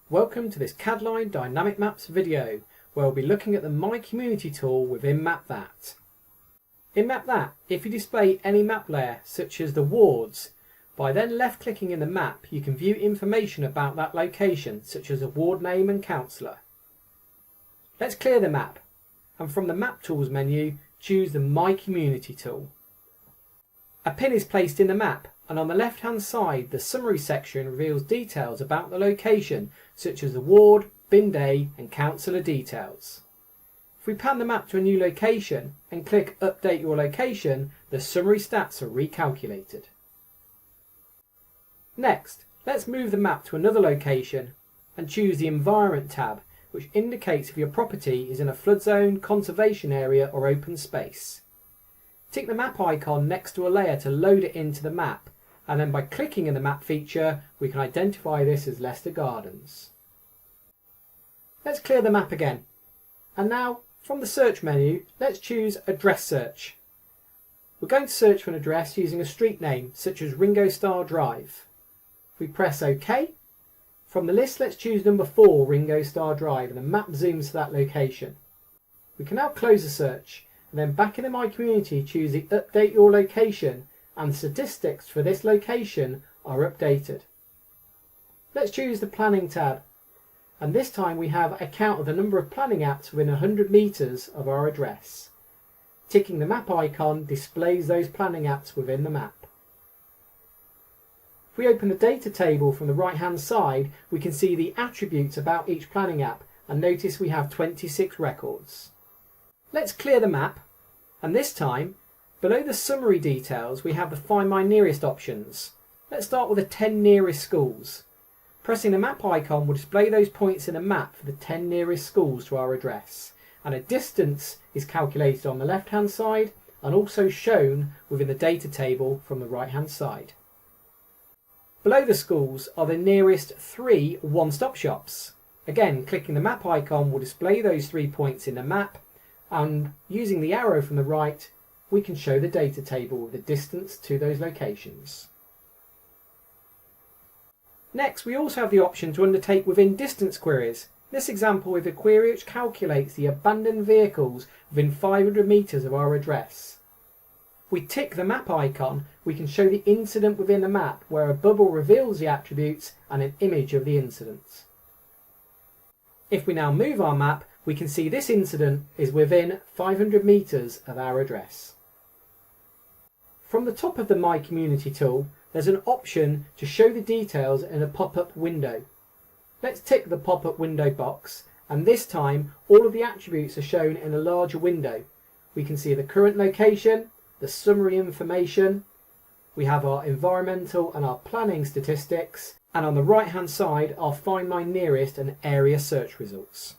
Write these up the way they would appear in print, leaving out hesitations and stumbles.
Welcome to this Cadline Dynamic Maps video, where we'll be looking at the My Community tool within MapThat. In MapThat, if you display any map layer, such as the wards, by then left clicking in the map you can view information about that location, such as a ward name and councillor. Let's clear the map, and from the Map Tools menu choose the My Community tool. A pin is placed in the map, and on the left hand side the summary section reveals details about the location, such as the ward, bin day and councillor details. If we pan the map to a new location and click Update Your Location, the summary stats are recalculated. Next, let's move the map to another location and choose the Environment tab, which indicates if your property is in a flood zone, conservation area or open space. Tick the map icon next to a layer to load it into the map, and then by clicking in the map feature we can identify this as Leicester Gardens. Let's clear the map again, and now from the search menu let's choose Address Search. We're going to search for an address using a street name such as Ringo Starr Drive. We press OK. From the list let's choose number 4 Ringo Starr Drive, and the map zooms to that location. We can now close the search, and then back in the My Community choose the Update Your Location, and statistics for this location are updated. Let's choose the Planning tab, and this time we have a count of the number of planning apps within 100 metres of our address. Ticking the map icon displays those planning apps within the map. If we open the data table from the right hand side, we can see the attributes about each planning app, and notice we have 26 records. Let's clear the map, and this time below the summary details we have the Find My Nearest options. Let's start with the 10 nearest schools. Pressing the map icon will display those points in the map for the 10 nearest schools to our address, and a distance is calculated on the left hand side and also shown within the data table from the right hand side. Below the schools are the nearest 3 one-stop shops. Again, clicking the map icon will display those 3 points in the map, and using the arrow from the right we can show the data table with the distance to those locations. Next, we also have the option to undertake within distance queries. In this example, we have a query which calculates the abandoned vehicles within 500 metres of our address. If we tick the map icon, we can show the incident within the map, where a bubble reveals the attributes and an image of the incident. If we now move our map, we can see this incident is within 500 metres of our address. From the top of the My Community tool, there's an option to show the details in a pop-up window. Let's tick the pop-up window box, and this time all of the attributes are shown in a larger window. We can see the current location, the summary information, we have our environmental and our planning statistics, and on the right hand side our Find My Nearest and area search results.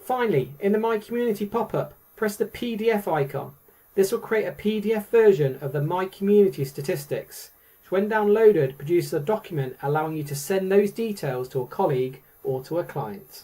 Finally, in the My Community pop-up, press the PDF icon. This will create a PDF version of the My Community statistics, which when downloaded produces a document allowing you to send those details to a colleague or to a client.